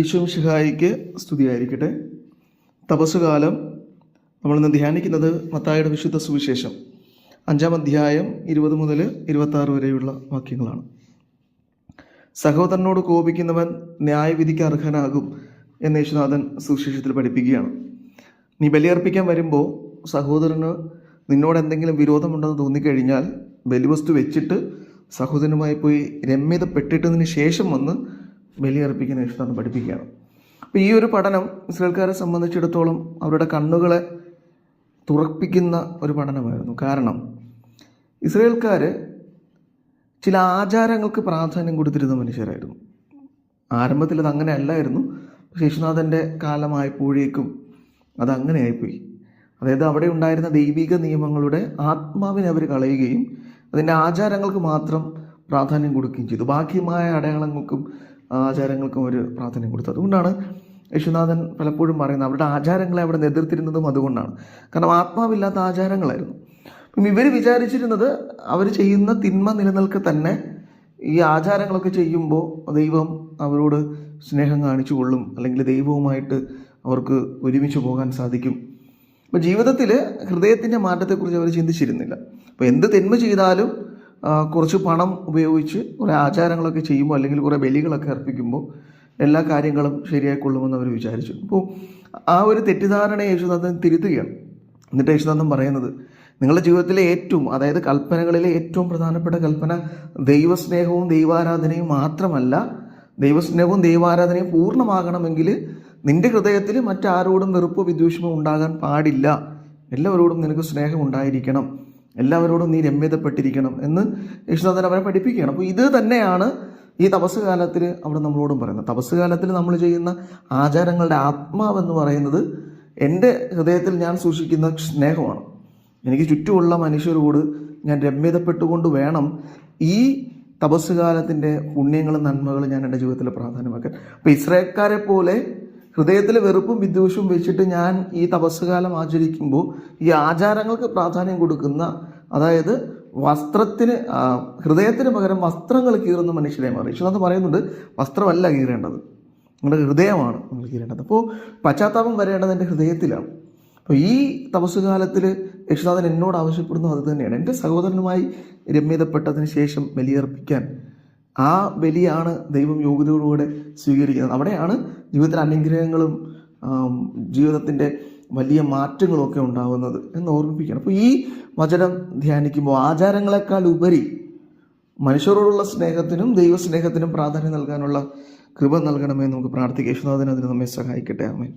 ഈശോമിശിഹായിക്ക് സ്തുതിയായിരിക്കട്ടെ. തപസ്സുകാലം നമ്മളിന്ന് ധ്യാനിക്കുന്നത് മത്തായിയുടെ വിശുദ്ധ സുവിശേഷം 5-ാം അധ്യായം 20 മുതൽ 26 വരെയുള്ള വാക്യങ്ങളാണ്. സഹോദരനോട് കോപിക്കുന്നവൻ ന്യായവിധിക്ക് അർഹനാകും എന്ന് യേശുനാഥൻ സുവിശേഷത്തിൽ പഠിപ്പിക്കുകയാണ്. നീ ബലിയർപ്പിക്കാൻ വരുമ്പോൾ സഹോദരന് നിന്നോട് എന്തെങ്കിലും വിരോധമുണ്ടെന്ന് തോന്നിക്കഴിഞ്ഞാൽ ബലിവസ്തു വെച്ചിട്ട് സഹോദരനുമായി പോയി രമ്യതപ്പെട്ടിട്ടതിന് ശേഷം വന്ന് ബലിയർപ്പിക്കുന്ന യേശുനാഥൻ പഠിപ്പിക്കുകയാണ്. അപ്പോൾ ഈ ഒരു പഠനം ഇസ്രായേൽക്കാരെ സംബന്ധിച്ചിടത്തോളം അവരുടെ കണ്ണുകളെ തുറപ്പിക്കുന്ന ഒരു പഠനമായിരുന്നു. കാരണം ഇസ്രായേൽക്കാർ ചില ആചാരങ്ങൾക്ക് പ്രാധാന്യം കൊടുത്തിരുന്ന മനുഷ്യരായിരുന്നു. ആരംഭത്തിൽ അത് അങ്ങനെ അല്ലായിരുന്നു. പക്ഷേ യേശുനാഥൻ്റെ കാലമായപ്പോഴേക്കും അതങ്ങനെയായിപ്പോയി. അതായത് അവിടെ ഉണ്ടായിരുന്ന ദൈവിക നിയമങ്ങളുടെ ആത്മാവിനെ അവർ കളയുകയും അതിൻ്റെ ആചാരങ്ങൾക്ക് മാത്രം പ്രാധാന്യം കൊടുക്കുകയും ചെയ്തു. ബാക്കിയുമായ അടയാളങ്ങൾക്കും ആചാരങ്ങൾക്കും ഒരു പ്രാധാന്യം കൊടുത്തു. അതുകൊണ്ടാണ് യേശുനാഥൻ പലപ്പോഴും പറയുന്നത് അവരുടെ ആചാരങ്ങളെ അവിടെ എതിർത്തിരുന്നതും അതുകൊണ്ടാണ്. കാരണം ആത്മാവില്ലാത്ത ആചാരങ്ങളായിരുന്നു. അപ്പം ഇവർ വിചാരിച്ചിരുന്നത് അവർ ചെയ്യുന്ന തിന്മ നിലനിൽക്കെ തന്നെ ഈ ആചാരങ്ങളൊക്കെ ചെയ്യുമ്പോൾ ദൈവം അവരോട് സ്നേഹം കാണിച്ചു കൊള്ളും, അല്ലെങ്കിൽ ദൈവവുമായിട്ട് അവർക്ക് ഒരുമിച്ച് പോകാൻ സാധിക്കും. അപ്പോൾ ജീവിതത്തിൽ ഹൃദയത്തിൻ്റെ മാറ്റത്തെക്കുറിച്ച് അവർ ചിന്തിച്ചിരുന്നില്ല. അപ്പോൾ എന്ത് തിന്മ ചെയ്താലും കുറച്ച് പണം ഉപയോഗിച്ച് കുറേ ആചാരങ്ങളൊക്കെ ചെയ്യുമ്പോൾ അല്ലെങ്കിൽ കുറേ ബലികളൊക്കെ അർപ്പിക്കുമ്പോൾ എല്ലാ കാര്യങ്ങളും ശരിയായിക്കൊള്ളുമെന്ന് അവർ വിചാരിച്ചു. അപ്പോൾ ആ ഒരു തെറ്റിദ്ധാരണയെ യേശുനാഥൻ തിരുത്തുകയാണ്. എന്നിട്ട് യേശുനാഥൻ പറയുന്നത്, നിങ്ങളുടെ ജീവിതത്തിലെ ഏറ്റവും, അതായത് കൽപ്പനകളിലെ ഏറ്റവും പ്രധാനപ്പെട്ട കൽപ്പന ദൈവസ്നേഹവും ദൈവാരാധനയും മാത്രമല്ല, ദൈവസ്നേഹവും ദൈവാരാധനയും പൂർണ്ണമാകണമെങ്കിൽ നിന്റെ ഹൃദയത്തിൽ മറ്റാരോടും വെറുപ്പോ വിദ്വേഷമോ ഉണ്ടാകാൻ പാടില്ല. എല്ലാവരോടും നിനക്ക് സ്നേഹം ഉണ്ടായിരിക്കണം, എല്ലാവരോടും നീ രമ്യതപ്പെട്ടിരിക്കണം എന്ന് യേശുനാഥൻ അവരെ പഠിപ്പിക്കുകയാണ്. അപ്പോൾ ഇത് തന്നെയാണ് ഈ തപസ് കാലത്തിൽ അവിടെ നമ്മളോടും പറയുന്നത്. തപസ് കാലത്തിൽ നമ്മൾ ചെയ്യുന്ന ആചാരങ്ങളുടെ ആത്മാവെന്ന് പറയുന്നത് എൻ്റെ ഹൃദയത്തിൽ ഞാൻ സൂക്ഷിക്കുന്ന സ്നേഹമാണ്. എനിക്ക് ചുറ്റുമുള്ള മനുഷ്യരോട് ഞാൻ രമ്യതപ്പെട്ടുകൊണ്ട് വേണം ഈ തപസ് കാലത്തിൻ്റെ പുണ്യങ്ങളും നന്മകളും ഞാൻ എൻ്റെ ജീവിതത്തിൽ പ്രാധാന്യമാക്കാൻ. അപ്പോൾ ഇസ്രായേൽക്കാരെ പോലെ ഹൃദയത്തിൽ വെറുപ്പും വിദ്വേഷവും വെച്ചിട്ട് ഞാൻ ഈ തപസ്സുകാലം ആചരിക്കുമ്പോൾ ഈ ആചാരങ്ങൾക്ക് പ്രാധാന്യം കൊടുക്കുന്ന, അതായത് വസ്ത്രത്തിന്, ഹൃദയത്തിന് പകരം വസ്ത്രങ്ങൾ കീറുന്ന മനുഷ്യരെ മാറി. യേശുനാഥൻ പറയുന്നുണ്ട്, വസ്ത്രമല്ല കീറേണ്ടത്, നിങ്ങളുടെ ഹൃദയമാണ് നിങ്ങൾ കീറേണ്ടത്. അപ്പോൾ പശ്ചാത്താപം വരേണ്ടത് എൻ്റെ ഹൃദയത്തിലാണ്. അപ്പോൾ ഈ തപസ്സുകാലത്തിൽ യേശുനാഥൻ എന്നോട് ആവശ്യപ്പെടുന്നത് അത് തന്നെയാണ്. എൻ്റെ സഹോദരനുമായി രമ്യതപ്പെട്ടതിന് ശേഷം ബലിയർപ്പിക്കാൻ. ആ ബലിയാണ് ദൈവം യോഗ്യതയോടുകൂടെ സ്വീകരിക്കുന്നത്. അവിടെയാണ് ജീവിതത്തിലെ അനുഗ്രഹങ്ങളും ജീവിതത്തിൻ്റെ വലിയ മാറ്റങ്ങളും ഒക്കെ ഉണ്ടാകുന്നത് എന്ന് ഓർമ്മിപ്പിക്കണം. അപ്പോൾ ഈ വചനം ധ്യാനിക്കുമ്പോൾ ആചാരങ്ങളെക്കാൾ ഉപരി മനുഷ്യരോടുള്ള സ്നേഹത്തിനും ദൈവസ്നേഹത്തിനും പ്രാധാന്യം നൽകാനുള്ള കൃപ നൽകണമെന്ന് നമുക്ക് പ്രാർത്ഥിക്കാം. യേശുനാഥൻ അതിന് നമ്മെ സഹായിക്കട്ടെ. ആമേൻ.